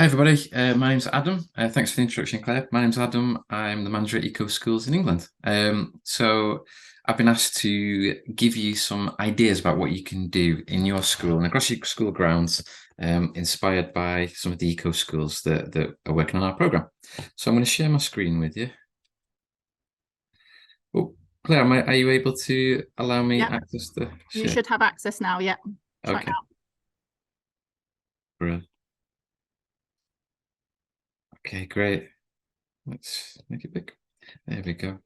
Hi everybody, my name's Adam. Thanks for the introduction, Claire. My name's Adam. I'm the manager at Eco Schools in England. So I've been asked to give you some ideas about what you can do in your school and across your school grounds, inspired by some of the eco schools that are working on our program. So I'm going to share my screen with you. Oh, Claire, are you able to allow me Yep. access to You share? should have access now. Yeah. Try it Okay, out. brilliant. Okay, great. Let's make it big. There we go.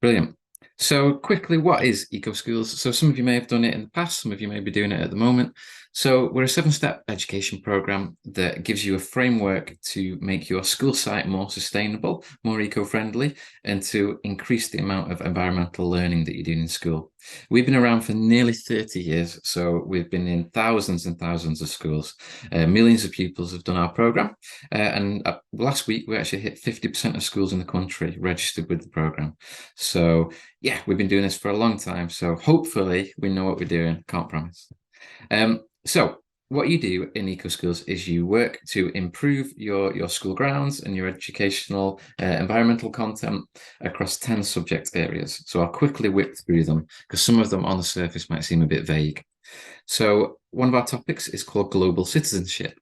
Brilliant. So quickly, what is Eco Schools? So some of you may have done it in the past, some of you may be doing it at the moment. So we're a 7-step education program that gives you a framework to make your school site more sustainable, more eco-friendly, and to increase the amount of environmental learning that you're doing in school. We've been around for nearly 30 years, so we've been in thousands and thousands of schools. Millions of pupils have done our program, and last week we actually hit 50% of schools in the country registered with the program. So yeah, we've been doing this for a long time. So hopefully we know what we're doing. Can't promise. So what you do in Eco Schools is you work to improve your school grounds and your educational environmental content across 10 subject areas. So I'll quickly whip through them because some of them on the surface might seem a bit vague. So one of our topics is called global citizenship.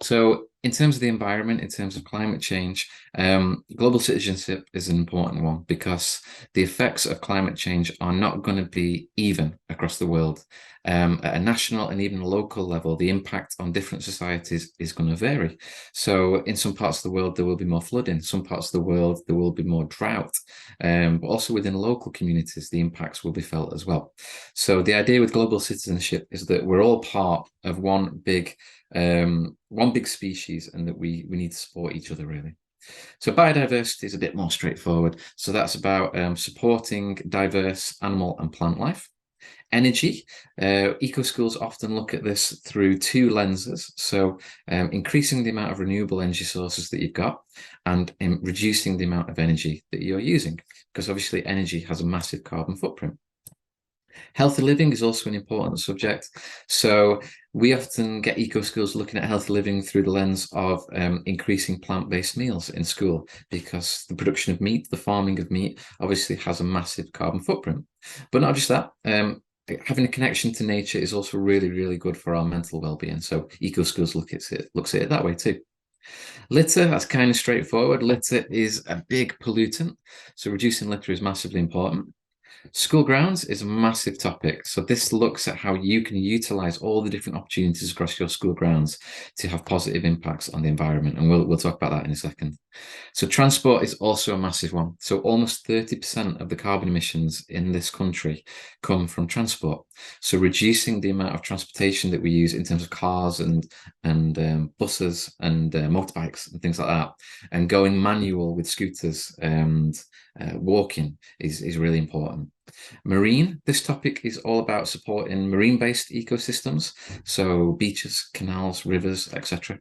So in terms of the environment, in terms of climate change, global citizenship is an important one because the effects of climate change are not going to be even across the world. At a national and even a local level, the impact on different societies is going to vary. So in some parts of the world, there will be more flooding. Some parts of the world, there will be more drought. But also within local communities, the impacts will be felt as well. So the idea with global citizenship is that we're all part of one big species, and that we need to support each other really. So biodiversity is a bit more straightforward. So that's about supporting diverse animal and plant life. Energy, eco schools often look at this through two lenses. So increasing the amount of renewable energy sources that you've got, and reducing the amount of energy that you're using, because obviously energy has a massive carbon footprint. Healthy living is also an important subject. So we often get eco schools looking at healthy living through the lens of increasing plant-based meals in school, because the production of meat, the farming of meat, obviously has a massive carbon footprint. But not just that, having a connection to nature is also really, really good for our mental well-being. So eco schools looks at it that way too. Litter, that's kind of straightforward. Litter is a big pollutant, so reducing litter is massively important. School grounds is a massive topic. So this looks at how you can utilize all the different opportunities across your school grounds to have positive impacts on the environment. And we'll talk about that in a second. So transport is also a massive one. So almost 30% of the carbon emissions in this country come from transport. So reducing the amount of transportation that we use in terms of cars and buses and motorbikes and things like that, and going manual with scooters and walking is really important. Marine, this topic is all about supporting marine-based ecosystems, so beaches, canals, rivers, etc.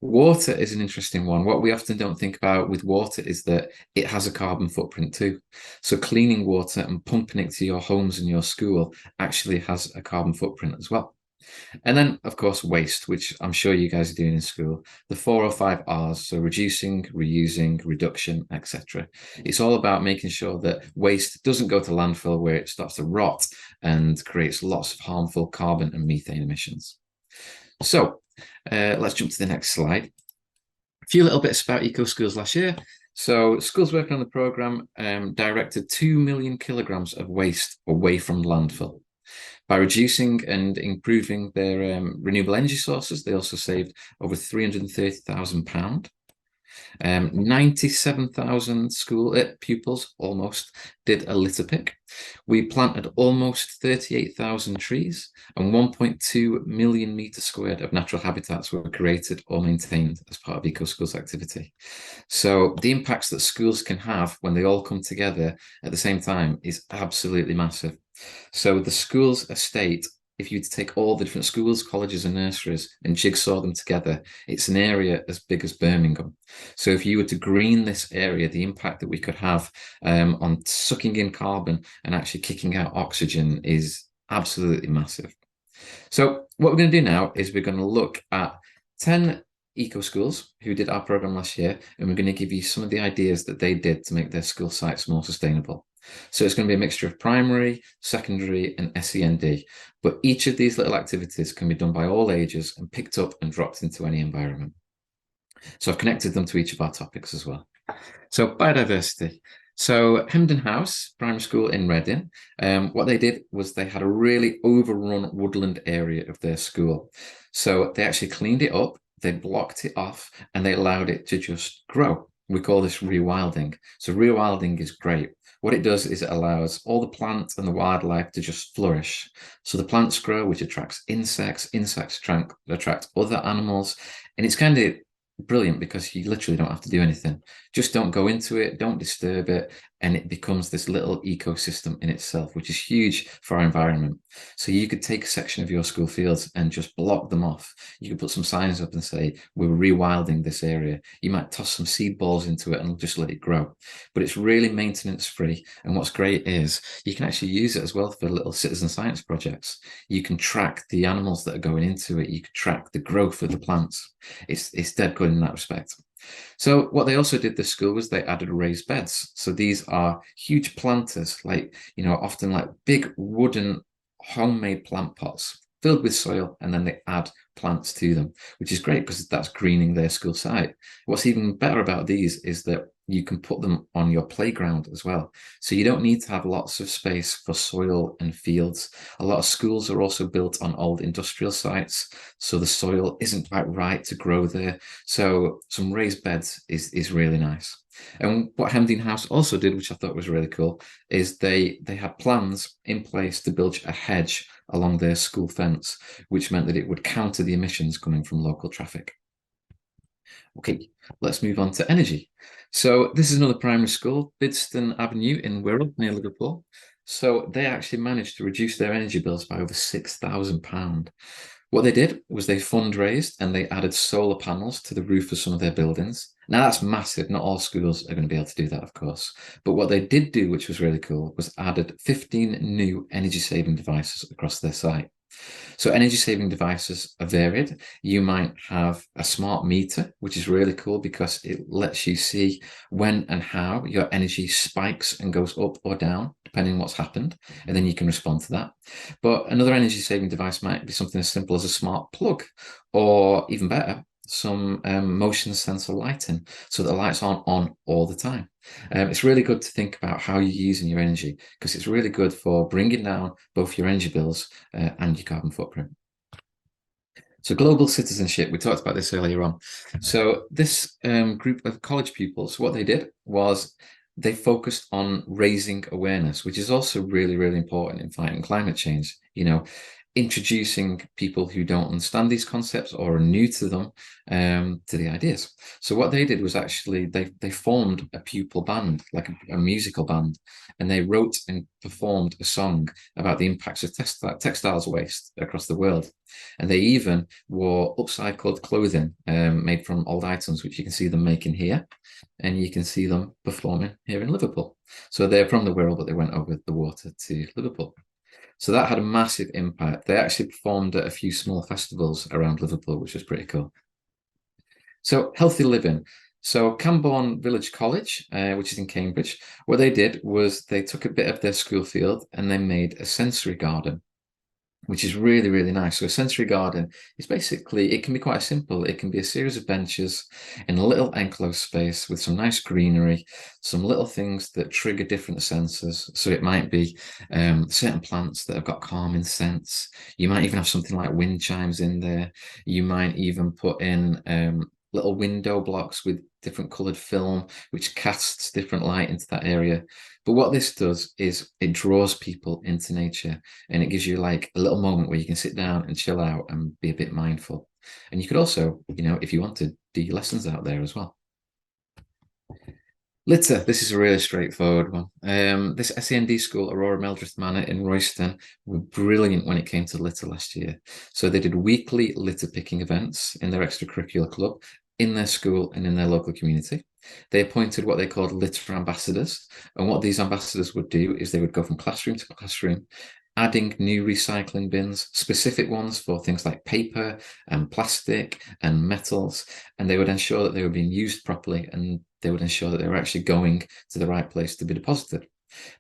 Water is an interesting one. What we often don't think about with water is that it has a carbon footprint too. So cleaning water and pumping it to your homes and your school actually has a carbon footprint as well. And then, of course, waste, which I'm sure you guys are doing in school. The 4 or 5 R's, so reducing, reusing, reduction, etc. It's all about making sure that waste doesn't go to landfill where it starts to rot and creates lots of harmful carbon and methane emissions. So let's jump to the next slide. A few little bits about eco schools last year. So schools working on the program directed 2 million kilograms of waste away from landfill. By reducing and improving their renewable energy sources, they also saved over £330,000. 97,000 school pupils almost did a litter pick. We planted almost 38,000 trees, and 1.2 million meters squared of natural habitats were created or maintained as part of Eco Schools activity. So the impacts that schools can have when they all come together at the same time is absolutely massive. So the school's estate, if you were to take all the different schools, colleges and nurseries and jigsaw them together, it's an area as big as Birmingham. So if you were to green this area, the impact that we could have on sucking in carbon and actually kicking out oxygen is absolutely massive. So what we're going to do now is we're going to look at 10 eco schools who did our program last year, and we're going to give you some of the ideas that they did to make their school sites more sustainable. So it's going to be a mixture of primary, secondary, and SEND. But each of these little activities can be done by all ages and picked up and dropped into any environment. So I've connected them to each of our topics as well. So biodiversity. So Hemden House Primary School in Reading, what they did was they had a really overrun woodland area of their school. So they actually cleaned it up, they blocked it off, and they allowed it to just grow. We call this rewilding. So rewilding is great. What it does is it allows all the plants and the wildlife to just flourish. So the plants grow, which attracts insects, insects attract other animals, and it's kind of brilliant because you literally don't have to do anything. Just don't go into it, don't disturb it, and it becomes this little ecosystem in itself, which is huge for our environment. So you could take a section of your school fields and just block them off. You could put some signs up and say, we're rewilding this area. You might toss some seed balls into it and just let it grow. But it's really maintenance free. And what's great is you can actually use it as well for little citizen science projects. You can track the animals that are going into it. You can track the growth of the plants. It's dead good in that respect. So what they also did this school was they added raised beds. So these are huge planters, like, often like big wooden homemade plant pots filled with soil, and then they add plants to them, which is great because that's greening their school site. What's even better about these is that you can put them on your playground as well. So you don't need to have lots of space for soil and fields. A lot of schools are also built on old industrial sites, so the soil isn't quite right to grow there. So some raised beds is really nice. And what Hemden House also did, which I thought was really cool, is they had plans in place to build a hedge along their school fence, which meant that it would counter the emissions coming from local traffic. Okay, let's move on to energy. So this is another primary school, Bidston Avenue in Wirral, near Liverpool. So they actually managed to reduce their energy bills by over £6,000. What they did was they fundraised and they added solar panels to the roof of some of their buildings. Now that's massive. Not all schools are going to be able to do that, of course. But what they did do, which was really cool, was added 15 new energy saving devices across their site. So energy saving devices are varied. You might have a smart meter, which is really cool because it lets you see when and how your energy spikes and goes up or down, depending on what's happened, and then you can respond to that. But another energy saving device might be something as simple as a smart plug, or even better, some motion sensor lighting, so that the lights aren't on all the time. It's really good to think about how you're using your energy, because it's really good for bringing down both your energy bills and your carbon footprint. So global citizenship, we talked about this earlier on. So this group of college pupils, what they did was they focused on raising awareness, which is also really, really important in fighting climate change. Introducing people who don't understand these concepts or are new to them to the ideas. So what they did was actually they formed a pupil band, like a musical band, and they wrote and performed a song about the impacts of textiles waste across the world. And they even wore upcycled clothing made from old items, which you can see them making here, and you can see them performing here in Liverpool. So they're from the Wirral, but they went over the water to Liverpool. So that had a massive impact. They actually performed at a few small festivals around Liverpool, which was pretty cool. So healthy living. So Camborne Village College, which is in Cambridge, what they did was they took a bit of their school field and they made a sensory garden, which is really, really nice. So a sensory garden is basically, it can be quite simple. It can be a series of benches in a little enclosed space with some nice greenery, some little things that trigger different senses. So it might be certain plants that have got calming scents. You might even have something like wind chimes in there. You might even put in little window blocks with different coloured film, which casts different light into that area. But what this does is it draws people into nature, and it gives you like a little moment where you can sit down and chill out and be a bit mindful. And you could also, if you wanted, do your lessons out there as well. Litter, this is a really straightforward one. This SEND school, Aurora Meldreth Manor in Royston, were brilliant when it came to litter last year. So they did weekly litter picking events in their extracurricular club, in their school and in their local community. They appointed what they called litter ambassadors. And what these ambassadors would do is they would go from classroom to classroom adding new recycling bins, specific ones for things like paper and plastic and metals, and they would ensure that they were being used properly, and they would ensure that they were actually going to the right place to be deposited.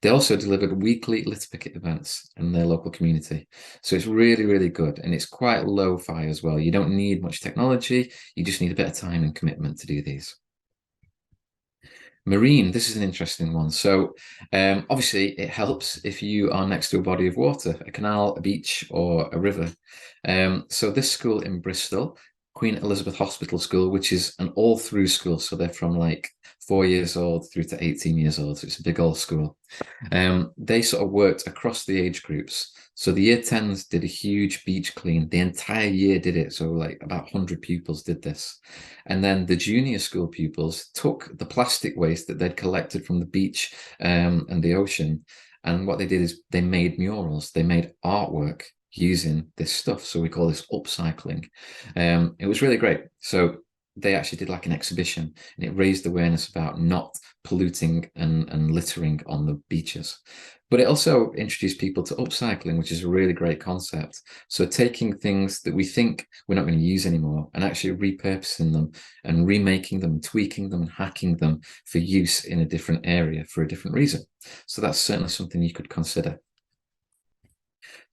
They also delivered weekly litter picket events in their local community. So it's really, really good. And it's quite low-fi as well. You don't need much technology. You just need a bit of time and commitment to do these. Marine, this is an interesting one. So obviously it helps if you are next to a body of water, a canal, a beach, or a river. So this school in Bristol, Queen Elizabeth Hospital School, which is an all-through school. So they're from like 4 years old through to 18 years old. So it's a big old school. They sort of worked across the age groups. So the year 10s did a huge beach clean. The entire year did it. So like about 100 pupils did this. And then the junior school pupils took the plastic waste that they'd collected from the beach and the ocean. And what they did is they made murals. They made artwork using this stuff. So we call this upcycling. It was really great. So they actually did like an exhibition, and it raised awareness about not polluting and littering on the beaches. But it also introduced people to upcycling, which is a really great concept. So taking things that we think we're not going to use anymore and actually repurposing them and remaking them, tweaking them and hacking them for use in a different area for a different reason. So that's certainly something you could consider.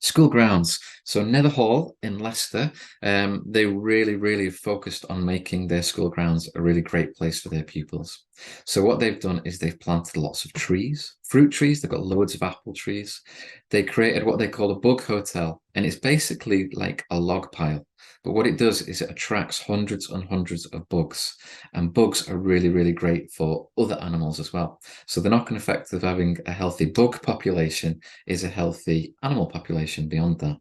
School grounds. So Nether Hall in Leicester, they really, really focused on making their school grounds a really great place for their pupils. So what they've done is they've planted lots of trees, fruit trees. They've got loads of apple trees. They created what they call a bug hotel, and it's basically like a log pile. But what it does is it attracts hundreds and hundreds of bugs, and bugs are really, really great for other animals as well. So the knock-on effect of having a healthy bug population is a healthy animal population beyond that.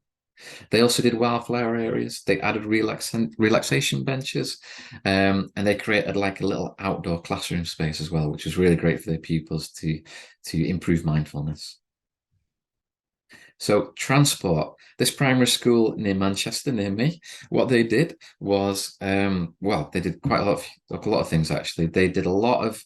They also did wildflower areas. They added relaxation benches, and they created like a little outdoor classroom space as well, which was really great for their pupils to improve mindfulness. So transport, this primary school near Manchester, near me, what they did was, well, they did quite a lot of things actually. They did a lot of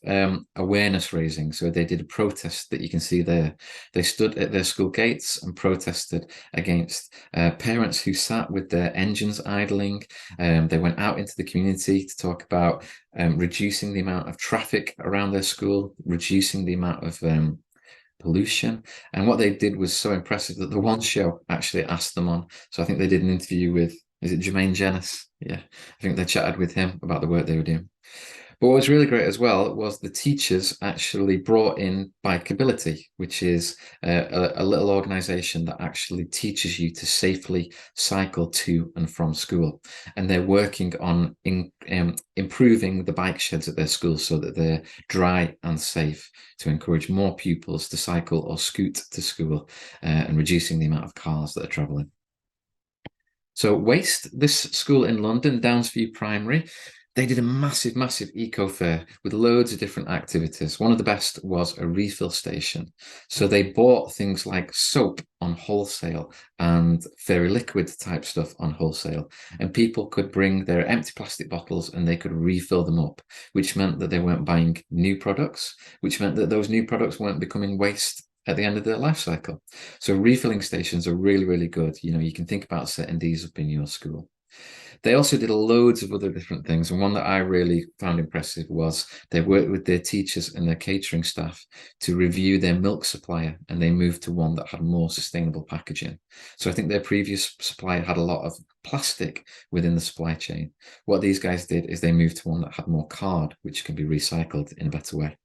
awareness raising. So they did a protest that you can see there. They stood at their school gates and protested against parents who sat with their engines idling. They went out into the community to talk about reducing the amount of traffic around their school, reducing the amount of pollution. And what they did was so impressive that the One Show actually asked them on. So I think they did an interview with, is it Jermaine Jenis? Yeah, I think they chatted with him about the work they were doing. But what was really great as well was the teachers actually brought in Bikeability, which is a little organization that actually teaches you to safely cycle to and from school. And they're working on improving the bike sheds at their schools so that they're dry and safe, to encourage more pupils to cycle or scoot to school and reducing the amount of cars that are traveling. So waste, this school in London, Downsview Primary, they did a massive, massive eco fair with loads of different activities. One of the best was a refill station. So they bought things like soap on wholesale and fairy liquid type stuff on wholesale. And people could bring their empty plastic bottles and they could refill them up, which meant that they weren't buying new products, which meant that those new products weren't becoming waste at the end of their life cycle. So refilling stations are really, really good. You know, you can think about setting these up in your school. They also did loads of other different things. And one that I really found impressive was they worked with their teachers and their catering staff to review their milk supplier, and they moved to one that had more sustainable packaging. So I think their previous supplier had a lot of plastic within the supply chain. What these guys did is they moved to one that had more card, which can be recycled in a better way.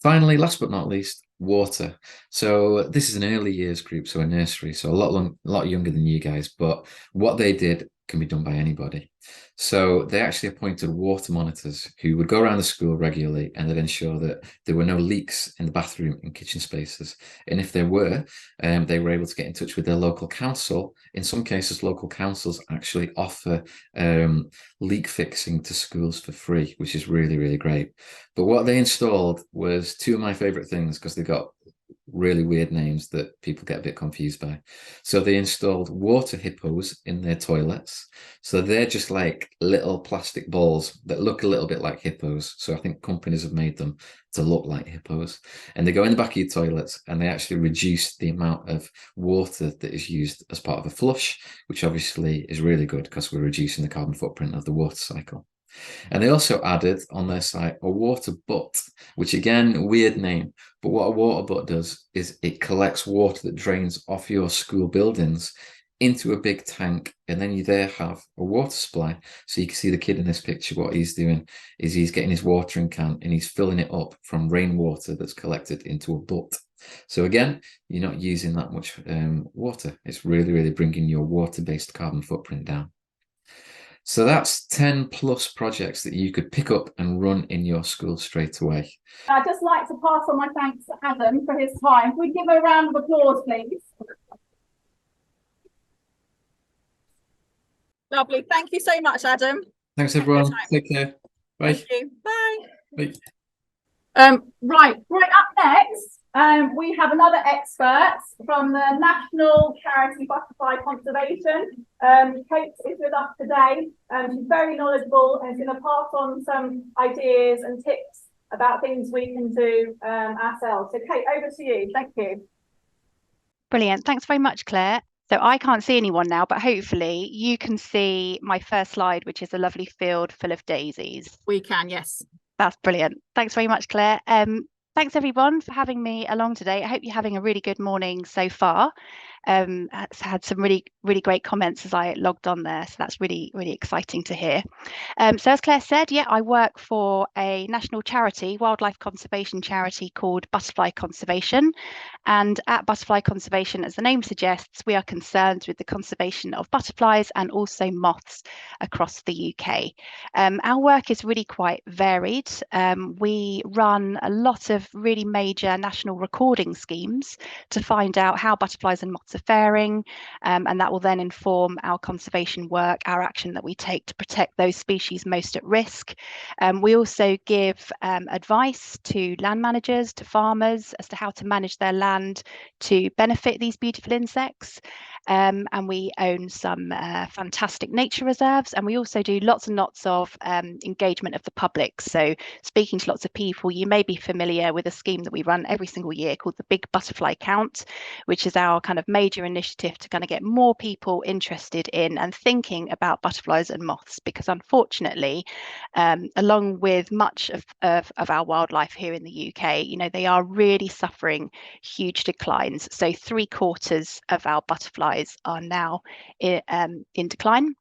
Finally, last but not least, water. So this is an early years group, so a nursery, so a lot younger than you guys, but what they did can be done by anybody. So they actually appointed water monitors who would go around the school regularly and they'd ensure that there were no leaks in the bathroom and kitchen spaces. And if there were, they were able to get in touch with their local council. In some cases, local councils actually offer leak fixing to schools for free, which is really, really great. But what they installed was two of my favorite things, because they got really weird names that people get a bit confused by. So they installed water hippos in their toilets. So they're just like little plastic balls that look a little bit like hippos. So I think companies have made them to look like hippos. And they go in the back of your toilets and they actually reduce the amount of water that is used as part of a flush, which obviously is really good because we're reducing the carbon footprint of the water cycle. And they also added on their site a water butt, which again, weird name. But what a water butt does is it collects water that drains off your school buildings into a big tank. And then you there have a water supply. So you can see the kid in this picture, what he's doing is he's getting his watering can and he's filling it up from rainwater that's collected into a butt. So again, you're not using that much water. It's really, really bringing your water-based carbon footprint down. So that's 10 plus projects that you could pick up and run in your school straight away. I'd just like to pass on my thanks to Adam for his time. Can we give a round of applause, please? Lovely. Thank you so much, Adam. Thanks, everyone. Take care. Bye. Thank you. Bye. Bye. Right up next, we have another expert from the National Charity Butterfly Conservation. Kate is with us today. She's very knowledgeable and is going to pass on some ideas and tips about things we can do ourselves. So Kate, over to you. Thank you. Brilliant. Thanks very much, Claire. So I can't see anyone now, but hopefully you can see my first slide, which is a lovely field full of daisies. We can, yes. That's brilliant. Thanks very much, Claire. Thanks everyone for having me along today. I hope you're having a really good morning so far. It's had some really great comments as I logged on there, so that's really exciting to hear. So as Claire said, yeah, I work for a national charity, wildlife conservation charity called Butterfly Conservation. And at Butterfly Conservation, as the name suggests, we are concerned with the conservation of butterflies and also moths across the UK. Our work is really quite varied. We run a lot of really major national recording schemes to find out how butterflies and moths are faring, and that will then inform our conservation work, our action that we take to protect those species most at risk. We also give advice to land managers, to farmers, as to how to manage their land to benefit these beautiful insects. And we own some fantastic nature reserves, and we also do lots and lots of engagement of the public. So speaking to lots of people, you may be familiar with a scheme that we run every single year called the Big Butterfly Count, which is our kind of major initiative to kind of get more people interested in and thinking about butterflies and moths, because unfortunately, along with much of our wildlife here in the UK, you know, they are really suffering huge declines. So 3/4 of our butterflies are now in decline,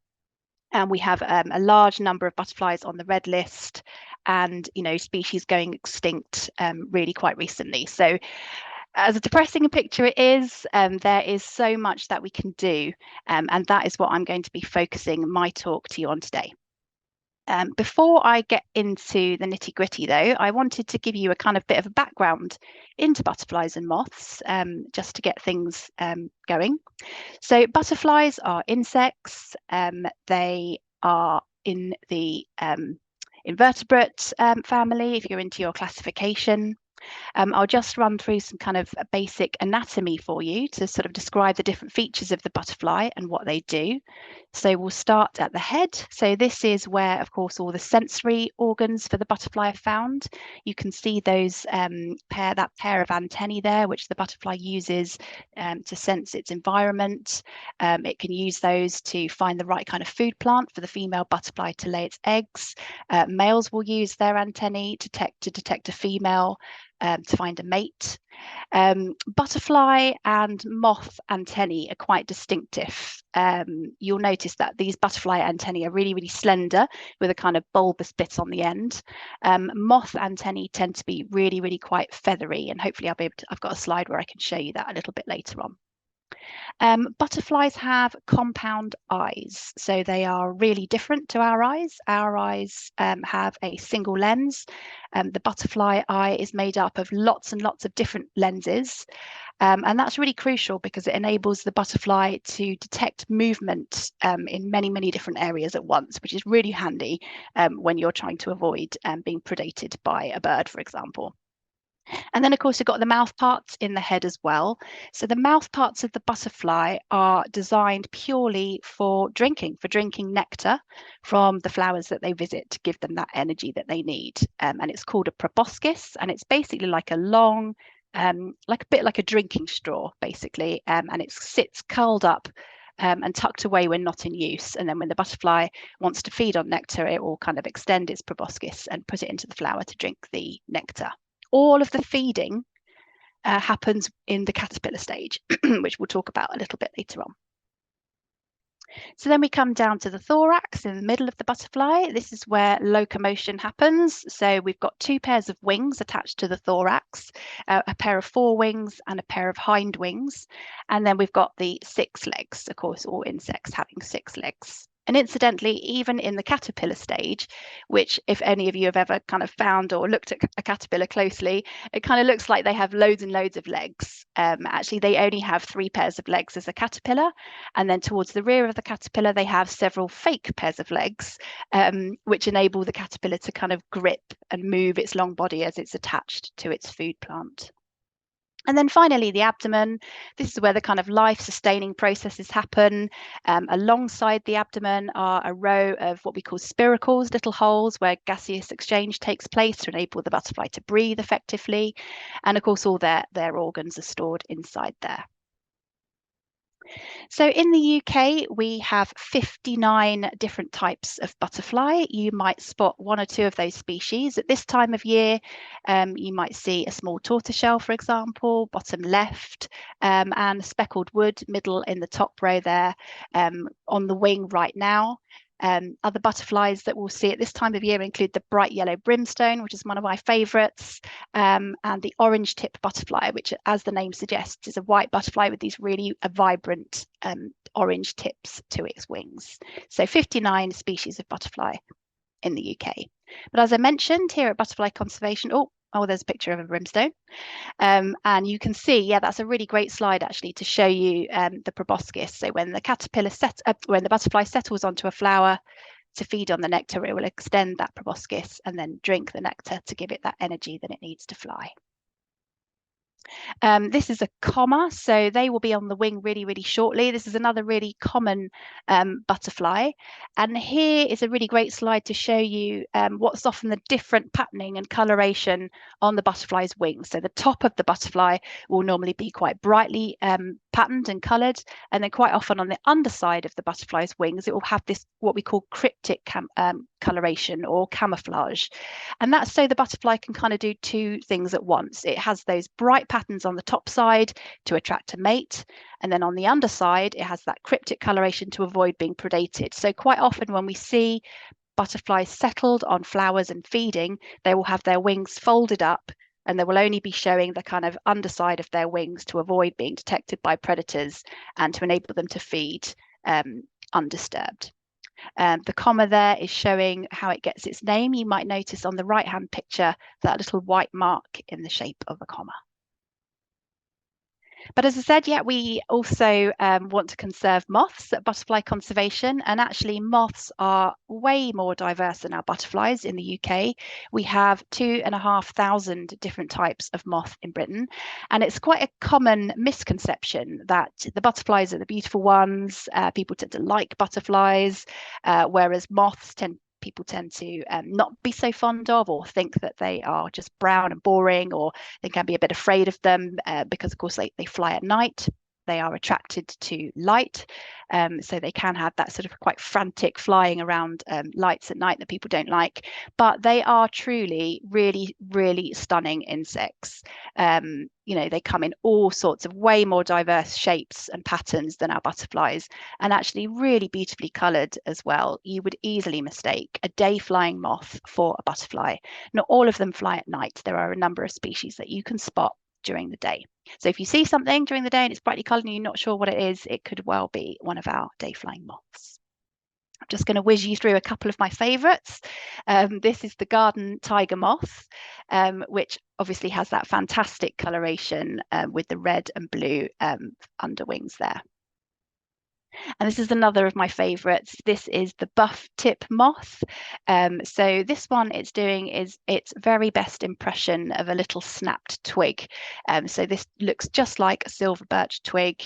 and we have a large number of butterflies on the red list, and you know, species going extinct really quite recently. So as depressing a picture it is, there is so much that we can do, and that is what I'm going to be focusing my talk to you on today. Before I get into the nitty gritty though, I wanted to give you a kind of bit of a background into butterflies and moths, just to get things going. So butterflies are insects. They are in the invertebrate family, if you're into your classification. I'll just run through some kind of basic anatomy for you to sort of describe the different features of the butterfly and what they do. So we'll start at the head. So this is where, of course, all the sensory organs for the butterfly are found. You can see those that pair of antennae there, which the butterfly uses to sense its environment. It can use those to find the right kind of food plant for the female butterfly to lay its eggs. Males will use their antennae to detect a female, to find a mate. Butterfly and moth antennae are quite distinctive. You'll notice that these butterfly antennae are really slender with a kind of bulbous bit on the end. Moth antennae tend to be really quite feathery, and hopefully I've got a slide where I can show you that a little bit later on. Butterflies have compound eyes, so they are really different to our eyes. Our eyes have a single lens. The butterfly eye is made up of lots and lots of different lenses, and that's really crucial because it enables the butterfly to detect movement in many different areas at once, which is really handy when you're trying to avoid being predated by a bird, for example. And then, of course, we've got the mouth parts in the head as well. So the mouth parts of the butterfly are designed purely for drinking nectar from the flowers that they visit to give them that energy that they need. And it's called a proboscis, and it's basically like a long, like a bit like a drinking straw, basically. And it sits curled up and tucked away when not in use. And then when the butterfly wants to feed on nectar, it will kind of extend its proboscis and put it into the flower to drink the nectar. All of the feeding happens in the caterpillar stage, which we'll talk about a little bit later on. So then we come down to the thorax in the middle of the butterfly. This is where locomotion happens. So we've got 2 pairs of wings attached to the thorax, a pair of forewings and a pair of hind wings. And then we've got the 6 legs, of course, all insects having 6 legs. And incidentally, even in the caterpillar stage, which if any of you have ever kind of found or looked at a caterpillar closely, it kind of looks like they have loads and loads of legs. Actually, they only have 3 pairs of legs as a caterpillar. And then towards the rear of the caterpillar, they have several fake pairs of legs, which enable the caterpillar to kind of grip and move its long body as it's attached to its food plant. And then finally, the abdomen. This is where the kind of life-sustaining processes happen. Alongside the abdomen are a row of what we call spiracles, little holes where gaseous exchange takes place to enable the butterfly to breathe effectively. And of course, all their organs are stored inside there. So in the UK, we have 59 different types of butterfly. You might spot 1 or 2 of those species. At this time of year, you might see a small tortoiseshell, for example, bottom left, and speckled wood, middle in the top row there, on the wing right now. Other butterflies that we'll see at this time of year include the bright yellow brimstone, which is one of my favourites, and the orange tip butterfly, which, as the name suggests, is a white butterfly with these really vibrant orange tips to its wings. So 59 species of butterfly in the UK. But as I mentioned, here at Butterfly Conservation, oh, there's a picture of a brimstone. And you can see, yeah, that's a really great slide actually to show you the proboscis. So when the butterfly settles onto a flower to feed on the nectar, it will extend that proboscis and then drink the nectar to give it that energy that it needs to fly. This is a comma, so they will be on the wing really, really shortly. This is another really common butterfly. And here is a really great slide to show you what's often the different patterning and coloration on the butterfly's wings. So the top of the butterfly will normally be quite brightly patterned and coloured. And then quite often on the underside of the butterfly's wings, it will have this, what we call cryptic coloration or camouflage. And that's so the butterfly can kind of do 2 things at once. It has those bright patterns on the top side to attract a mate, and then on the underside it has that cryptic coloration to avoid being predated. So quite often when we see butterflies settled on flowers and feeding, they will have their wings folded up and they will only be showing the kind of underside of their wings to avoid being detected by predators and to enable them to feed undisturbed. The comma there is showing how it gets its name. You might notice on the right hand picture that little white mark in the shape of a comma. But as I said, yeah, we also want to conserve moths at Butterfly Conservation, and actually moths are way more diverse than our butterflies in the UK. We have 2,500 different types of moth in Britain, and it's quite a common misconception that the butterflies are the beautiful ones. People tend to like butterflies, whereas moths people tend to not be so fond of, or think that they are just brown and boring, or they can be a bit afraid of them because of course they fly at night. They are attracted to light, so they can have that sort of quite frantic flying around lights at night that people don't like, but they are truly really, really stunning insects. You know, they come in all sorts of way more diverse shapes and patterns than our butterflies, and actually really beautifully coloured as well. You would easily mistake a day flying moth for a butterfly. Not all of them fly at night. There are a number of species that you can spot during the day. So if you see something during the day and it's brightly coloured and you're not sure what it is, it could well be one of our day flying moths. I'm just going to whiz you through a couple of my favourites. This is the garden tiger moth, which obviously has that fantastic coloration with the red and blue underwings there. And this is another of my favorites. This is the buff tip moth. So this one it's doing is its very best impression of a little snapped twig. So this looks just like a silver birch twig.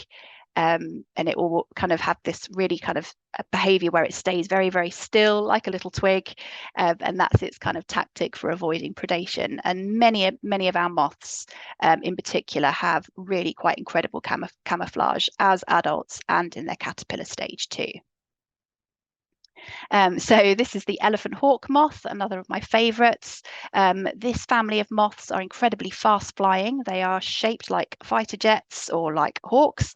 And it will kind of have this really kind of behavior where it stays very, very still like a little twig. And that's its kind of tactic for avoiding predation. And many of our moths in particular have really quite incredible camouflage as adults and in their caterpillar stage too. So this is the elephant hawk moth, another of my favorites. This family of moths are incredibly fast flying. They are shaped like fighter jets or like hawks,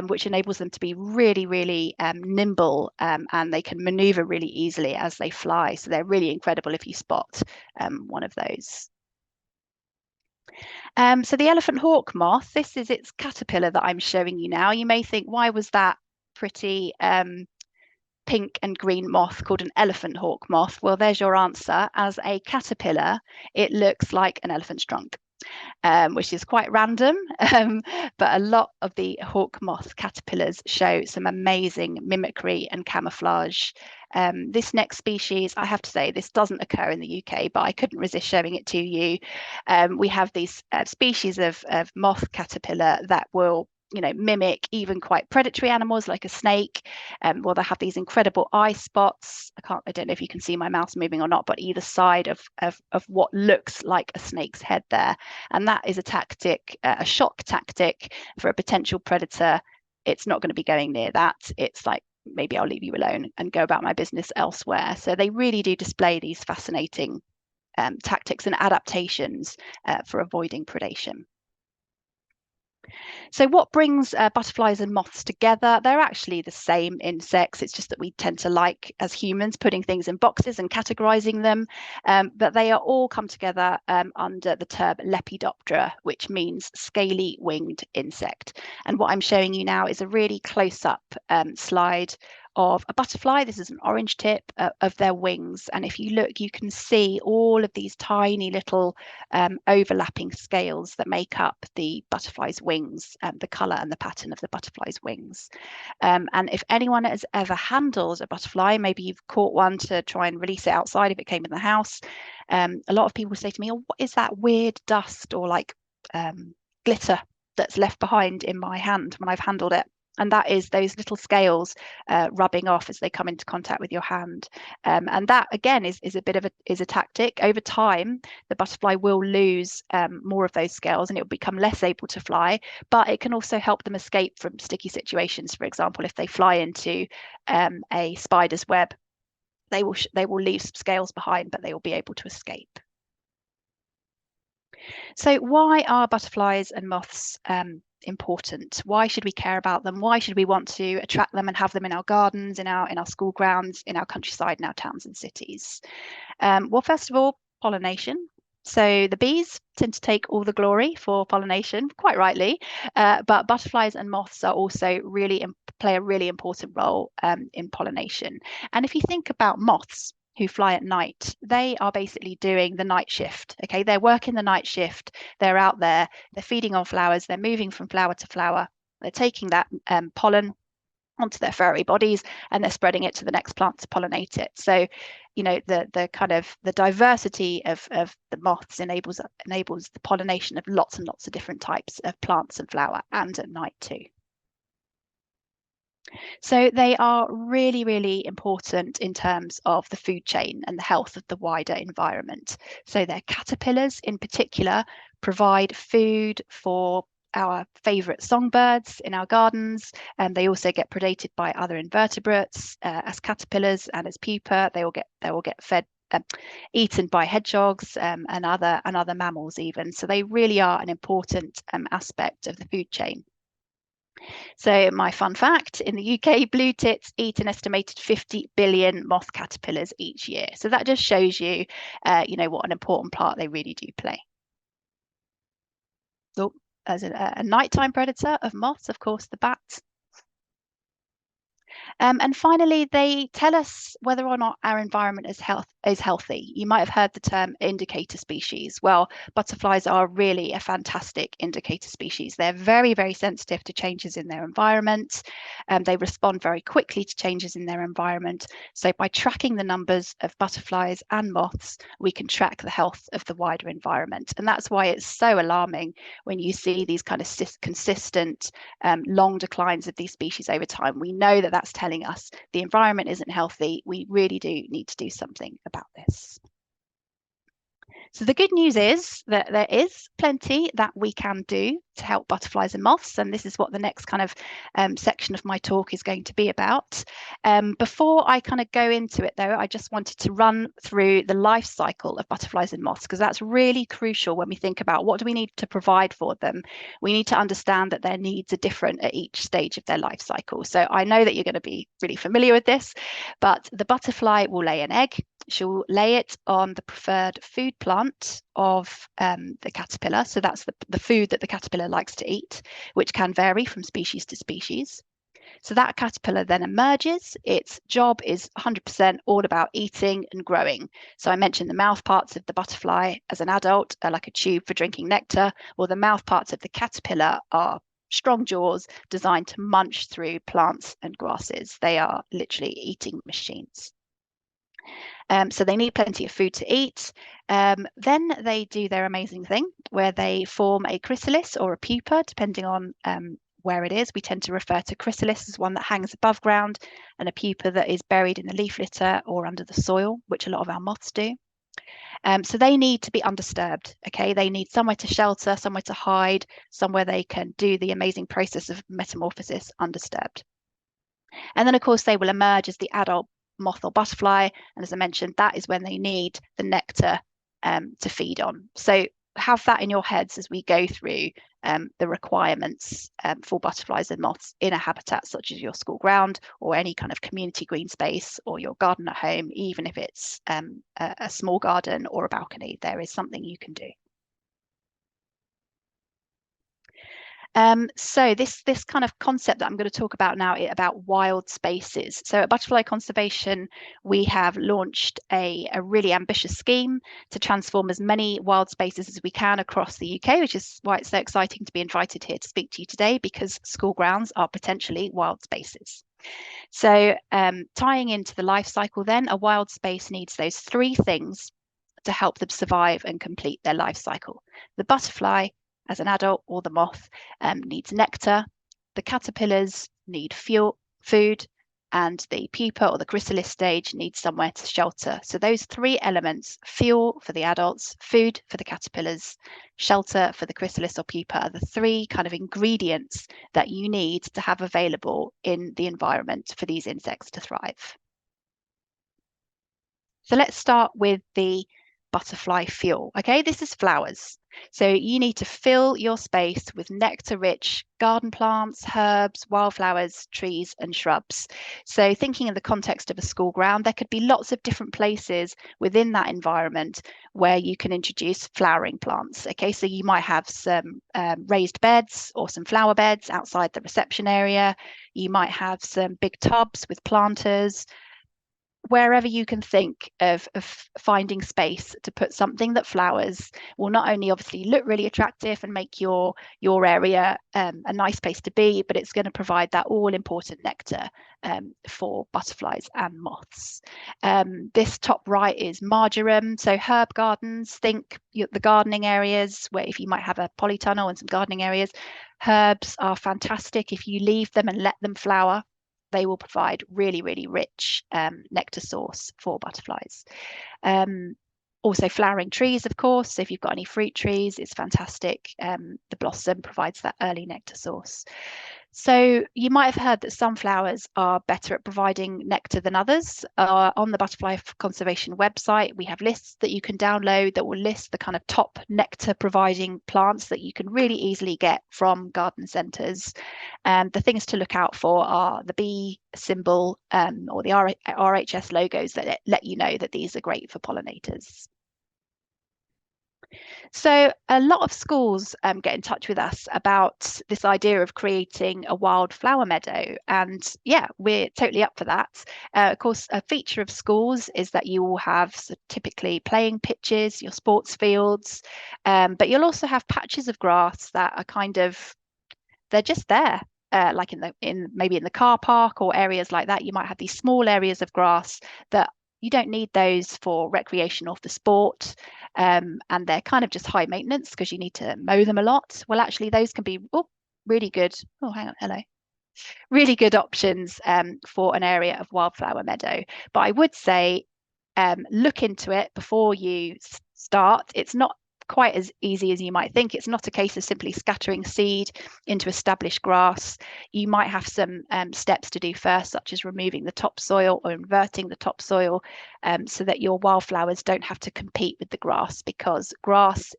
which enables them to be really, really nimble, and they can maneuver really easily as they fly. So they're really incredible if you spot one of those. So the elephant hawk moth, this is its caterpillar that I'm showing you now. You may think, why was that pretty pink and green moth called an elephant hawk moth? Well, there's your answer. As a caterpillar, it looks like an elephant's trunk, which is quite random, but a lot of the hawk moth caterpillars show some amazing mimicry and camouflage. This next species, I have to say, this doesn't occur in the UK, but I couldn't resist showing it to you. We have these species of moth caterpillar that will mimic even quite predatory animals like a snake. Well, they have these incredible eye spots. I don't know if you can see my mouse moving or not, but either side of what looks like a snake's head there. And that is a tactic, a shock tactic for a potential predator. It's not going to be going near that. It's like, maybe I'll leave you alone and go about my business elsewhere. So they really do display these fascinating tactics and adaptations for avoiding predation. So what brings butterflies and moths together? They're actually the same insects. It's just that we tend to like, as humans, putting things in boxes and categorizing them. But they are all come together under the term Lepidoptera, which means scaly winged insect. And what I'm showing you now is a really close-up slide of a butterfly. This is an orange tip of their wings, and if you look, you can see all of these tiny little overlapping scales that make up the butterfly's wings, the colour and the pattern of the butterfly's wings. And if anyone has ever handled a butterfly, maybe you've caught one to try and release it outside if it came in the house, a lot of people say to me, oh, what is that weird dust or like glitter that's left behind in my hand when I've handled it? And that is those little scales rubbing off as they come into contact with your hand. And that, again, is a bit of a tactic. Over time, the butterfly will lose more of those scales and it will become less able to fly, but it can also help them escape from sticky situations. For example, if they fly into a spider's web, they will leave some scales behind, but they will be able to escape. So why are butterflies and moths important? Why should we care about them? Why should we want to attract them and have them in our gardens, in our school grounds, in our countryside, in our towns and cities? Well, first of all, pollination. So the bees tend to take all the glory for pollination, quite rightly, but butterflies and moths are also play a really important role in pollination. And if you think about moths who fly at night, they are basically doing the night shift. Okay, they're working the night shift. They're out there, they're feeding on flowers, they're moving from flower to flower, they're taking that pollen onto their furry bodies and they're spreading it to the next plant to pollinate it. So, the kind of the diversity of the moths enables the pollination of lots and lots of different types of plants and flower, and at night too. So they are really, really important in terms of the food chain and the health of the wider environment. So their caterpillars in particular provide food for our favourite songbirds in our gardens, and they also get predated by other invertebrates as caterpillars, and as pupa they will get fed eaten by hedgehogs and other mammals even. So they really are an important aspect of the food chain. So my fun fact, in the UK, blue tits eat an estimated 50 billion moth caterpillars each year. So that just shows you, what an important part they really do play. So as a nighttime predator of moths, of course, the bats. And finally, they tell us whether or not our environment is healthy. You might have heard the term indicator species. Well, butterflies are really a fantastic indicator species. They're very, very sensitive to changes in their environment. They respond very quickly to changes in their environment. So by tracking the numbers of butterflies and moths, we can track the health of the wider environment. And that's why it's so alarming when you see these kind of consistent long declines of these species over time. We know that that's telling us the environment isn't healthy. We really do need to do something about this. So the good news is that there is plenty that we can do to help butterflies and moths, and this is what the next kind of section of my talk is going to be about. Before I kind of go into it though, I just wanted to run through the life cycle of butterflies and moths, because that's really crucial when we think about what do we need to provide for them. We need to understand that their needs are different at each stage of their life cycle. So I know that you're going to be really familiar with this, but the butterfly will lay an egg. She'll lay it on the preferred food plant of the caterpillar. So that's the food that the caterpillar likes to eat, which can vary from species to species. So that caterpillar then emerges. Its job is 100% all about eating and growing. So I mentioned the mouth parts of the butterfly as an adult are like a tube for drinking nectar, or the mouth parts of the caterpillar are strong jaws designed to munch through plants and grasses. They are literally eating machines. So they need plenty of food to eat. Then they do their amazing thing where they form a chrysalis or a pupa, depending on where it is. We tend to refer to chrysalis as one that hangs above ground, and a pupa that is buried in the leaf litter or under the soil, which a lot of our moths do. So they need to be undisturbed. Okay, they need somewhere to shelter, somewhere to hide, somewhere they can do the amazing process of metamorphosis undisturbed. And then, of course, they will emerge as the adult moth or butterfly. And as I mentioned, that is when they need the nectar to feed on. So have that in your heads as we go through the requirements for butterflies and moths in a habitat such as your school ground or any kind of community green space or your garden at home, even if it's a small garden or a balcony, there is something you can do. So this kind of concept that I'm going to talk about now is about wild spaces. So at Butterfly Conservation, we have launched a really ambitious scheme to transform as many wild spaces as we can across the UK, which is why it's so exciting to be invited here to speak to you today, because school grounds are potentially wild spaces. So tying into the life cycle then, a wild space needs those three things to help them survive and complete their life cycle. The butterfly, as an adult, or the moth needs nectar, the caterpillars need food, and the pupa or the chrysalis stage needs somewhere to shelter. So those three elements, fuel for the adults, food for the caterpillars, shelter for the chrysalis or pupa, are the three kind of ingredients that you need to have available in the environment for these insects to thrive. So let's start with the butterfly fuel. Okay, this is flowers. So you need to fill your space with nectar-rich garden plants, herbs, wildflowers, trees, and shrubs. So thinking in the context of a school ground, there could be lots of different places within that environment where you can introduce flowering plants. Okay, so you might have some raised beds or some flower beds outside the reception area. You might have some big tubs with planters. Wherever you can think of finding space to put something that flowers will not only obviously look really attractive and make your area a nice place to be, but it's going to provide that all important nectar for butterflies and moths. This top right is marjoram. So herb gardens, think the gardening areas where if you might have a polytunnel and some gardening areas, herbs are fantastic. If you leave them and let them flower, they will provide really, really rich nectar source for butterflies. Also flowering trees, of course. So if you've got any fruit trees, it's fantastic. The blossom provides that early nectar source. So you might have heard that some flowers are better at providing nectar than others. On the Butterfly Conservation website, we have lists that you can download that will list the kind of top nectar providing plants that you can really easily get from garden centres. The things to look out for are the bee symbol or the RHS logos that let you know that these are great for pollinators. So a lot of schools get in touch with us about this idea of creating a wildflower meadow. And yeah, we're totally up for that. Of course, a feature of schools is that you will have typically playing pitches, your sports fields, but you'll also have patches of grass that are they're just there. Like maybe in the car park or areas like that, you might have these small areas of grass that you don't need those for recreation or for sport, and they're kind of just high maintenance because you need to mow them a lot. Well, actually, those can be really good. Oh, hang on, hello. Really good options for an area of wildflower meadow. But I would say look into it before you start. It's not quite as easy as you might think. It's not a case of simply scattering seed into established grass. You might have some steps to do first, such as removing the topsoil or inverting the topsoil, so that your wildflowers don't have to compete with the grass, because grass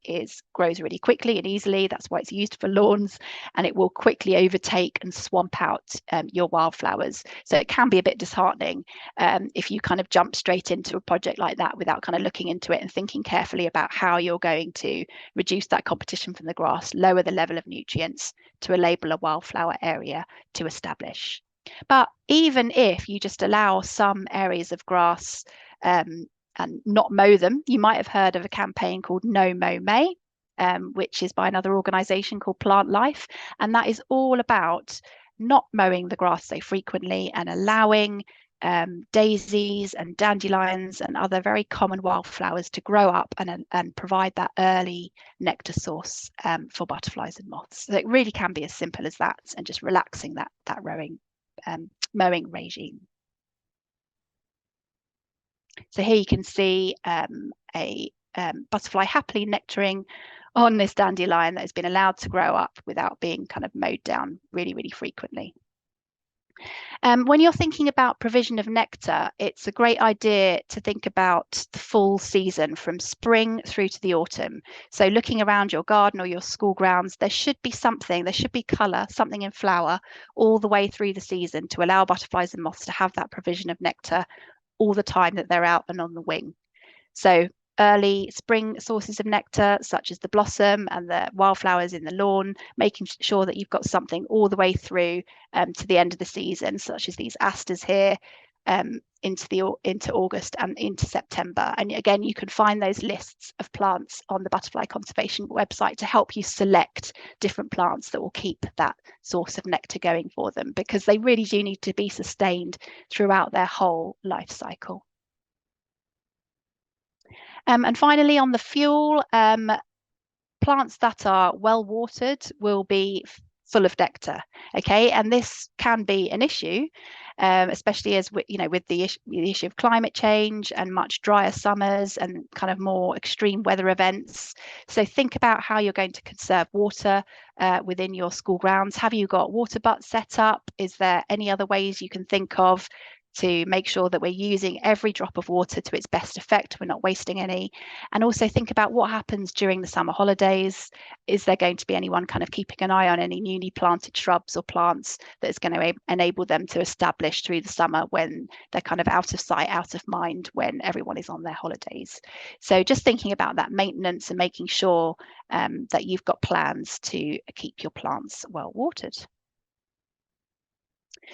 grows really quickly and easily. That's why it's used for lawns, and it will quickly overtake and swamp out your wildflowers. So it can be a bit disheartening if you kind of jump straight into a project like that without kind of looking into it and thinking carefully about how you're going to reduce that competition from the grass, lower the level of nutrients to enable a wildflower area to establish. But even if you just allow some areas of grass and not mow them, you might have heard of a campaign called No Mow May, which is by another organisation called Plant Life, and that is all about not mowing the grass so frequently and allowing daisies and dandelions and other very common wildflowers to grow up and provide that early nectar source for butterflies and moths. So it really can be as simple as that, and just relaxing that mowing regime. So here you can see a butterfly happily nectaring on this dandelion that has been allowed to grow up without being kind of mowed down really, really frequently. When you're thinking about provision of nectar, it's a great idea to think about the full season from spring through to the autumn. So looking around your garden or your school grounds, there should be colour, something in flower all the way through the season to allow butterflies and moths to have that provision of nectar all the time that they're out and on the wing. So early spring sources of nectar, such as the blossom and the wildflowers in the lawn, making sure that you've got something all the way through to the end of the season, such as these asters here, into August and into September. And again, you can find those lists of plants on the Butterfly Conservation website to help you select different plants that will keep that source of nectar going for them, because they really do need to be sustained throughout their whole life cycle. And finally, on the fuel, plants that are well watered will be full of nectar. Okay, and this can be an issue, especially as with the issue of climate change and much drier summers and kind of more extreme weather events. So think about how you're going to conserve water within your school grounds. Have you got water butts set up? Is there any other ways you can think of to make sure that we're using every drop of water to its best effect, we're not wasting any? And also think about what happens during the summer holidays. Is there going to be anyone kind of keeping an eye on any newly planted shrubs or plants that is going to enable them to establish through the summer when they're kind of out of sight, out of mind, when everyone is on their holidays? So just thinking about that maintenance and making sure that you've got plans to keep your plants well watered.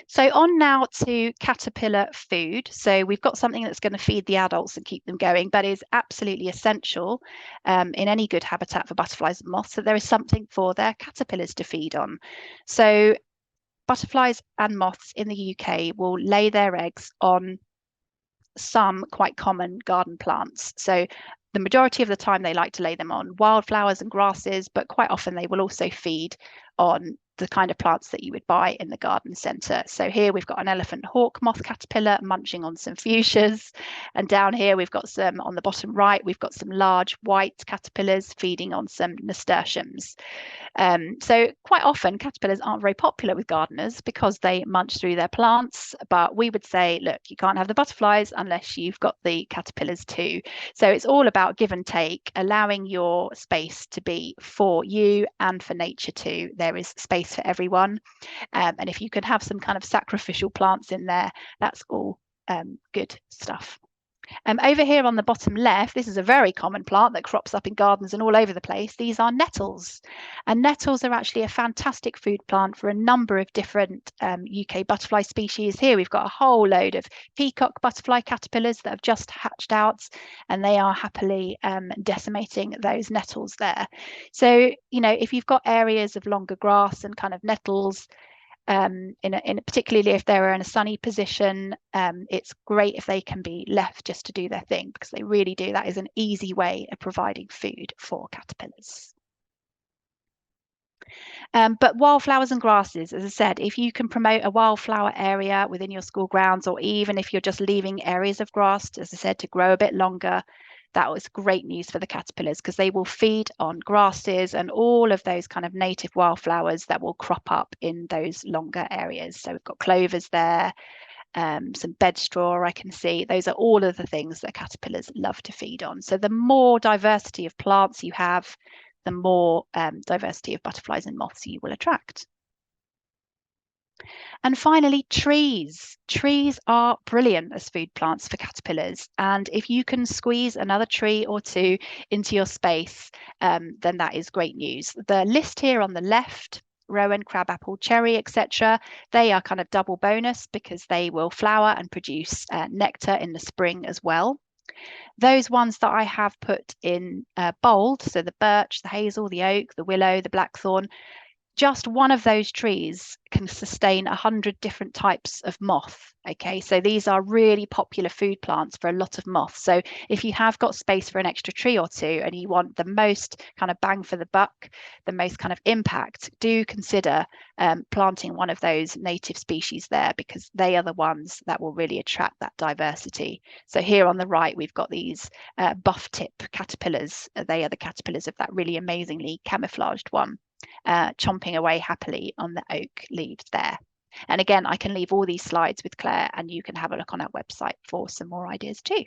So on now to caterpillar food. So we've got something that's going to feed the adults and keep them going, but is absolutely essential in any good habitat for butterflies and moths, that there is something for their caterpillars to feed on. So butterflies and moths in the UK will lay their eggs on some quite common garden plants. So the majority of the time they like to lay them on wildflowers and grasses, but quite often they will also feed on the kind of plants that you would buy in the garden centre. So here we've got an elephant hawk moth caterpillar munching on some fuchsias, and down here we've got some, on the bottom right, we've got some large white caterpillars feeding on some nasturtiums. So quite often caterpillars aren't very popular with gardeners because they munch through their plants, but we would say, look, you can't have the butterflies unless you've got the caterpillars too. So it's all about give and take, allowing your space to be for you and for nature too. There is space for everyone, and if you can have some kind of sacrificial plants in there, that's all good stuff. Over here on the bottom left, this is a very common plant that crops up in gardens and all over the place. These are nettles. And nettles are actually a fantastic food plant for a number of different UK butterfly species. Here we've got a whole load of peacock butterfly caterpillars that have just hatched out, and they are happily decimating those nettles there. So, you know, if you've got areas of longer grass and kind of nettles, particularly if they're in a sunny position, it's great if they can be left just to do their thing, because they really do. That is an easy way of providing food for caterpillars. But wildflowers and grasses, as I said, if you can promote a wildflower area within your school grounds, or even if you're just leaving areas of grass, as I said, to grow a bit longer, that was great news for the caterpillars, because they will feed on grasses and all of those kind of native wildflowers that will crop up in those longer areas. So we've got clovers there, some bedstraw I can see. Those are all of the things that caterpillars love to feed on. So the more diversity of plants you have, the more diversity of butterflies and moths you will attract. And finally, trees. Trees are brilliant as food plants for caterpillars. And if you can squeeze another tree or two into your space, then that is great news. The list here on the left, rowan, crabapple, cherry, etc., they are kind of double bonus because they will flower and produce nectar in the spring as well. Those ones that I have put in bold, so the birch, the hazel, the oak, the willow, the blackthorn, just one of those trees can sustain 100 different types of moth. Okay, so these are really popular food plants for a lot of moths. So if you have got space for an extra tree or two and you want the most kind of bang for the buck, the most kind of impact, do consider planting one of those native species there, because they are the ones that will really attract that diversity. So here on the right, we've got these buff tip caterpillars. They are the caterpillars of that really amazingly camouflaged one. Chomping away happily on the oak leaves there. And again, I can leave all these slides with Claire, and you can have a look on our website for some more ideas too.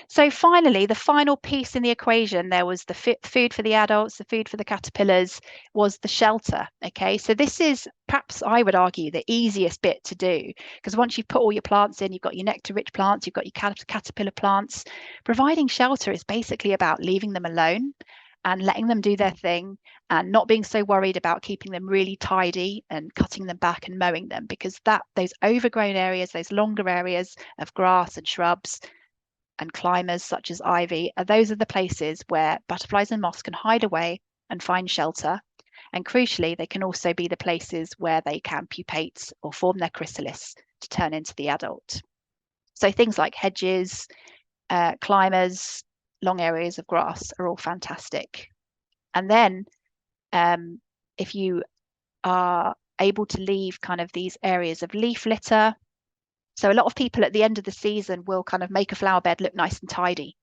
So finally, the final piece in the equation, there was the food for the adults, the food for the caterpillars, was the shelter. Okay, so this is perhaps, I would argue, the easiest bit to do, because once you've put all your plants in, you've got your nectar-rich plants, you've got your caterpillar plants. Providing shelter is basically about leaving them alone and letting them do their thing, and not being so worried about keeping them really tidy and cutting them back and mowing them, because those overgrown areas, those longer areas of grass and shrubs and climbers such as ivy, those are the places where butterflies and moths can hide away and find shelter. And crucially, they can also be the places where they can pupate or form their chrysalis to turn into the adult. So things like hedges, climbers, long areas of grass are all fantastic. And then if you are able to leave kind of these areas of leaf litter, so a lot of people at the end of the season will kind of make a flower bed look nice and tidy,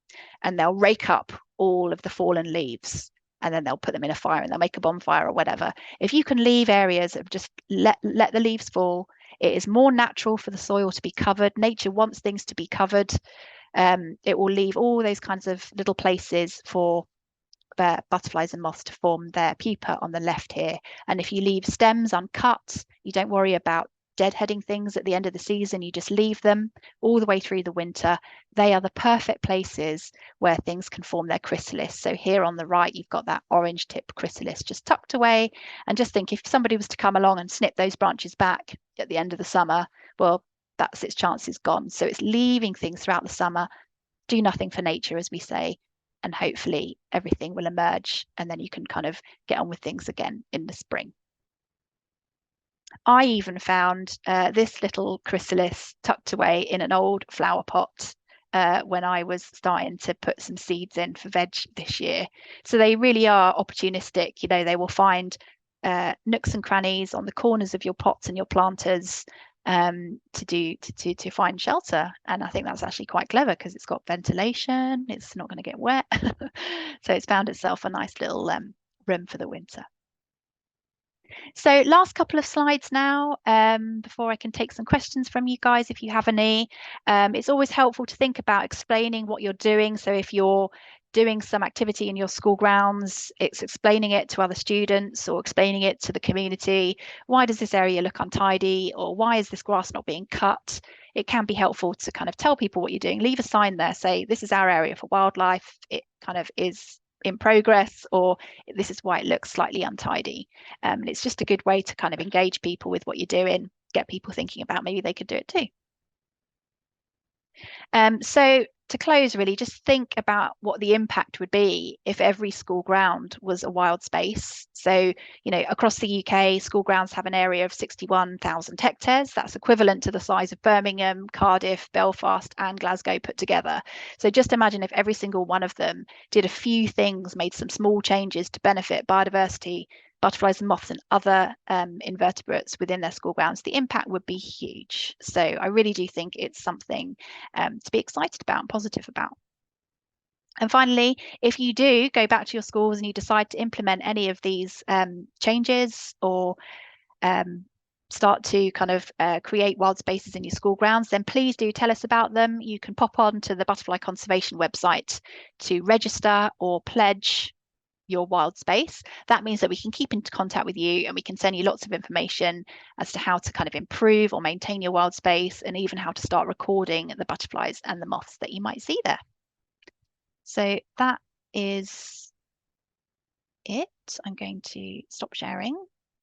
and they'll rake up all of the fallen leaves, and then they'll put them in a fire and they'll make a bonfire or whatever. If you can leave areas of just let the leaves fall, it is more natural for the soil to be covered. Nature wants things to be covered. It will leave all those kinds of little places for the butterflies and moths to form their pupa on the left here. And if you leave stems uncut, you don't worry about deadheading things at the end of the season. You just leave them all the way through the winter. They are the perfect places where things can form their chrysalis. So here on the right, you've got that orange tip chrysalis just tucked away. And just think, if somebody was to come along and snip those branches back at the end of the summer, well, that's its chances gone. So it's leaving things throughout the summer. Do nothing for nature, as we say, and hopefully everything will emerge, and then you can kind of get on with things again in the spring. I even found this little chrysalis tucked away in an old flower pot when I was starting to put some seeds in for veg this year. So they really are opportunistic. You know, they will find nooks and crannies on the corners of your pots and your planters to find shelter. And I think that's actually quite clever, because it's got ventilation, it's not going to get wet. So it's found itself a nice little room for the winter. So last couple of slides now, before I can take some questions from you guys if you have any. It's always helpful to think about explaining what you're doing. So if you're doing some activity in your school grounds, it's explaining it to other students or explaining it to the community. Why does this area look untidy? Or why is this grass not being cut? it can be helpful to kind of tell people what you're doing. Leave a sign there, say this is our area for wildlife, it kind of is in progress, or this is why it looks slightly untidy. And it's just a good way to kind of engage people with what you're doing, get people thinking about maybe they could do it too. So to close, really, just think about what the impact would be if every school ground was a wild space. So, you know, across the UK, school grounds have an area of 61,000 hectares. That's equivalent to the size of Birmingham, Cardiff, Belfast, and Glasgow put together. So just imagine if every single one of them did a few things, made some small changes to benefit biodiversity, butterflies and moths and other invertebrates within their school grounds, the impact would be huge. So I really do think it's something to be excited about and positive about. And finally, if you do go back to your schools and you decide to implement any of these changes or start to kind of create wild spaces in your school grounds, then please do tell us about them. You can pop on to the Butterfly Conservation website to register or pledge your wild space. That means that we can keep in contact with you and we can send you lots of information as to how to kind of improve or maintain your wild space, and even how to start recording the butterflies and the moths that you might see there. So that is it. I'm going to stop sharing.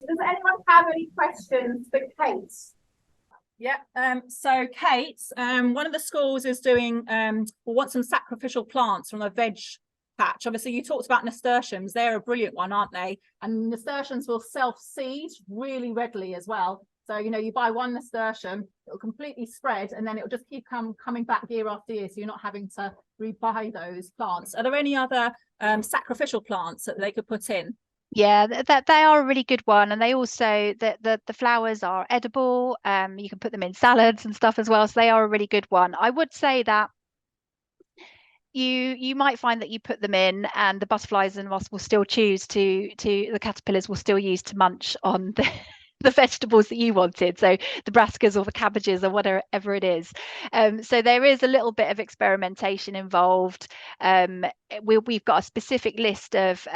Does anyone have any questions for Kate? Yeah, so Kate, one of the schools is doing, will want some sacrificial plants from a veg patch. Obviously, you talked about nasturtiums. They're a brilliant one, aren't they? And nasturtiums will self-seed really readily as well. So, you know, you buy one nasturtium, it'll completely spread, and then it'll just keep coming back year after year. So you're not having to rebuy those plants. Are there any other sacrificial plants that they could put in? Yeah, that they are a really good one, and they also the flowers are edible. You can put them in salads and stuff as well. So they are a really good one. I would say that you might find that you put them in and the butterflies and moths will still choose to the caterpillars will still use to munch on the vegetables that you wanted, so the brassicas or the cabbages or whatever it is. So there is a little bit of experimentation involved. We've got a specific list of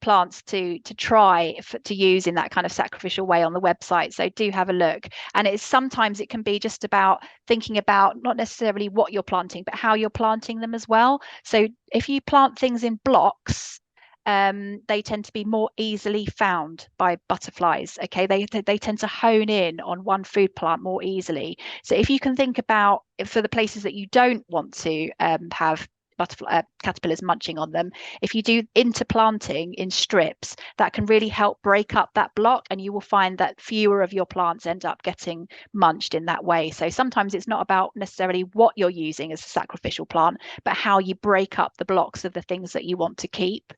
plants to try to use in that kind of sacrificial way on the website, so do have a look. And it's sometimes it can be just about thinking about not necessarily what you're planting but how you're planting them as well. So if you plant things in blocks, they tend to be more easily found by butterflies. Okay, they tend to hone in on one food plant more easily. So if you can think about, for the places that you don't want to have caterpillars munching on them, if you do interplanting in strips, that can really help break up that block, and you will find that fewer of your plants end up getting munched in that way. So sometimes it's not about necessarily what you're using as a sacrificial plant, but how you break up the blocks of the things that you want to keep.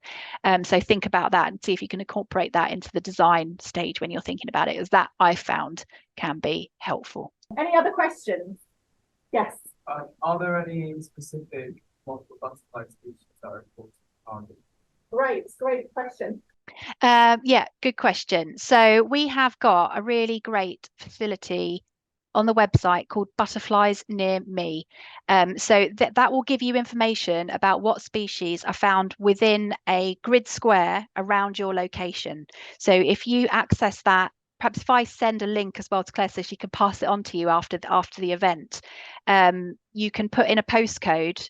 So think about that and see if you can incorporate that into the design stage when you're thinking about it, as that I found can be helpful. Any other questions? Yes. Are there any specific multiple butterfly species that are important to target? Great question. Yeah, good question. So we have got a really great facility on the website called Butterflies Near Me. So that will give you information about what species are found within a grid square around your location. So if you access that, perhaps if I send a link as well to Claire so she can pass it on to you after the event, you can put in a postcode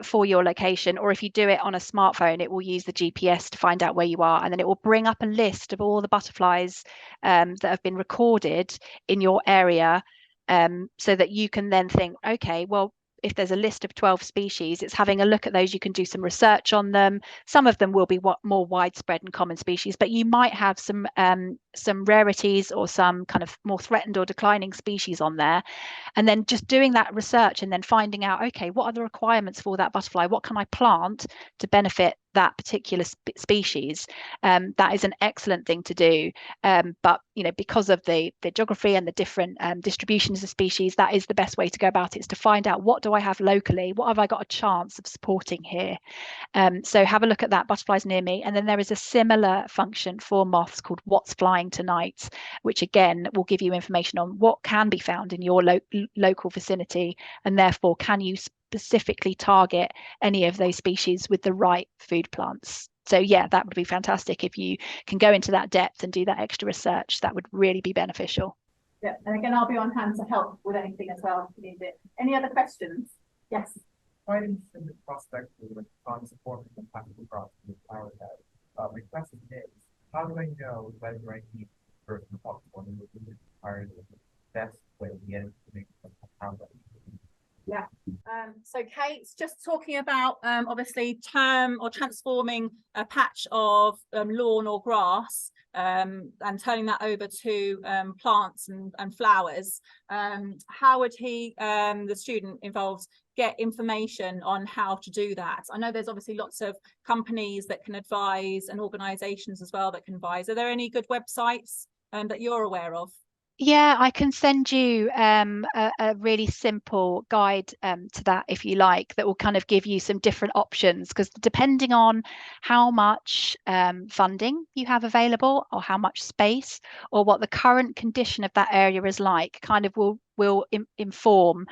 for your location, or if you do it on a smartphone, it will use the GPS to find out where you are, and then it will bring up a list of all the butterflies that have been recorded in your area, so that you can then think, okay, well, if there's a list of 12 species, it's having a look at those. You can do some research on them. Some of them will be more widespread and common species, but you might have some rarities or some kind of more threatened or declining species on there. And then just doing that research and then finding out, okay, what are the requirements for that butterfly? What can I plant to benefit that particular species? That is an excellent thing to do. But you know, because of the geography and the different distributions of species, that is the best way to go about it, is to find out, what do I have locally? What have I got a chance of supporting here? So have a look at that, Butterflies Near Me. And then there is a similar function for moths called What's Flying Tonight, which again will give you information on what can be found in your local vicinity, and therefore can you specifically target any of those species with the right food plants. So yeah, that would be fantastic if you can go into that depth and do that extra research. That would really be beneficial. Yeah, and again, I'll be on hand to help with anything as well if you need it. Any other questions? Yes. Quite interested in the prospect on supporting the practical process of power head. My question is, how do I know whether I need first and possible and would be required the best way to get information from how that Yeah. So Kate's just talking about obviously transforming a patch of lawn or grass and turning that over to plants and flowers. How would he, the student involved, get information on how to do that? I know there's obviously lots of companies that can advise and organisations as well that can advise. Are there any good websites that you're aware of? Yeah, I can send you a really simple guide to that if you like, that will kind of give you some different options, because depending on how much funding you have available or how much space or what the current condition of that area is like, kind of will inform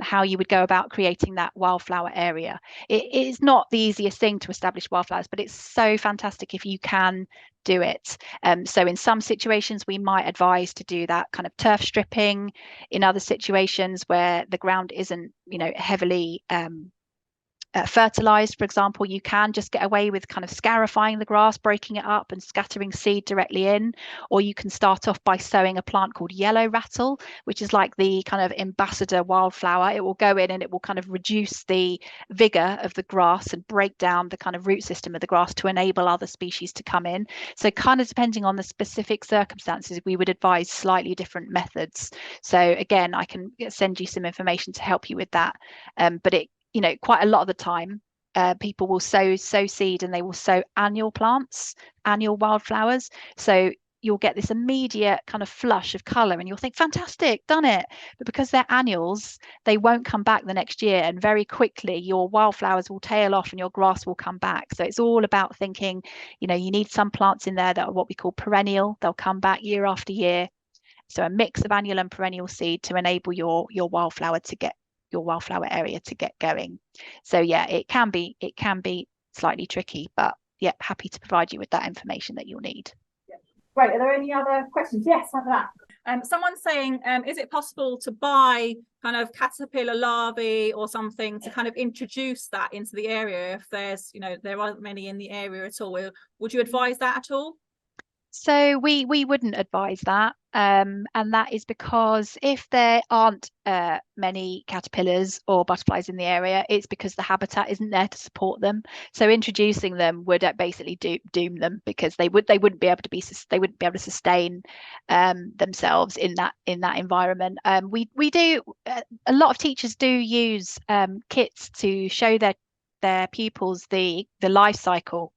how you would go about creating that wildflower area. It is not the easiest thing to establish wildflowers, but it's so fantastic if you can do it. So in some situations we might advise to do that kind of turf stripping. In other situations where the ground isn't, you know, heavily fertilized, for example, you can just get away with kind of scarifying the grass, breaking it up and scattering seed directly in. Or you can start off by sowing a plant called yellow rattle, which is like the kind of ambassador wildflower. It will go in and it will kind of reduce the vigor of the grass and break down the kind of root system of the grass to enable other species to come in. So kind of depending on the specific circumstances, we would advise slightly different methods. So again, I can send you some information to help you with that. But it, you know, quite a lot of the time, people will sow seed and they will sow annual plants, annual wildflowers. So you'll get this immediate kind of flush of colour and you'll think, fantastic, done it. But because they're annuals, they won't come back the next year. And very quickly, your wildflowers will tail off and your grass will come back. So it's all about thinking, you know, you need some plants in there that are what we call perennial. They'll come back year after year. So a mix of annual and perennial seed to enable your wildflower to get your wildflower area to get going. So yeah, it can be slightly tricky, but yeah, happy to provide you with that information that you'll need. Great. Are there any other questions? Yes, have that. Someone's saying, is it possible to buy kind of caterpillar larvae or something to kind of introduce that into the area if there's, you know, there aren't many in the area at all? Would you advise that at all? So we wouldn't advise that, and that is because if there aren't many caterpillars or butterflies in the area, it's because the habitat isn't there to support them. So introducing them would basically doom them, because they wouldn't be able to sustain themselves in that environment. We do a lot of teachers do use kits to show their pupils the life cycle.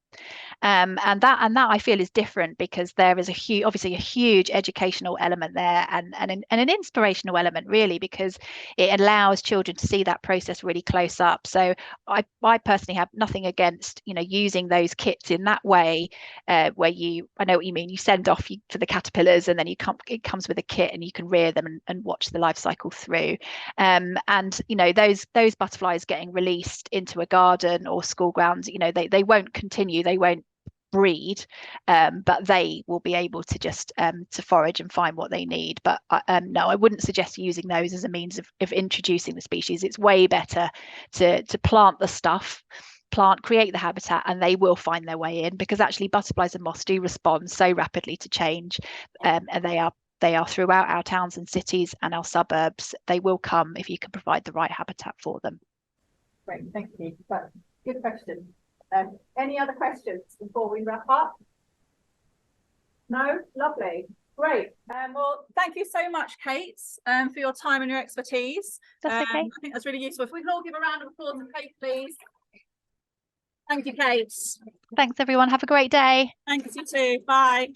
And that I feel is different, because there is obviously a huge educational element there and an inspirational element, really, because it allows children to see that process really close up. So I personally have nothing against, you know, using those kits in that way, where I know what you mean, you send off for the caterpillars and then it comes with a kit and you can rear them and watch the life cycle through. And you know, those butterflies getting released into a garden or school grounds, you know, they won't continue, they won't breed, but they will be able to just to forage and find what they need. But no, I wouldn't suggest using those as a means of introducing the species. It's way better to plant the stuff, create the habitat, and they will find their way in, because actually butterflies and moths do respond so rapidly to change, and they are throughout our towns and cities and our suburbs. They will come if you can provide the right habitat for them. Great, thank you. But good question. Any other questions before we wrap up? No? Lovely. Great. Well, thank you so much, Kate, for your time and your expertise. That's okay. I think that's really useful. If we can all give a round of applause to Kate, please. Thank you, Kate. Thanks, everyone. Have a great day. Thanks, you too. Bye.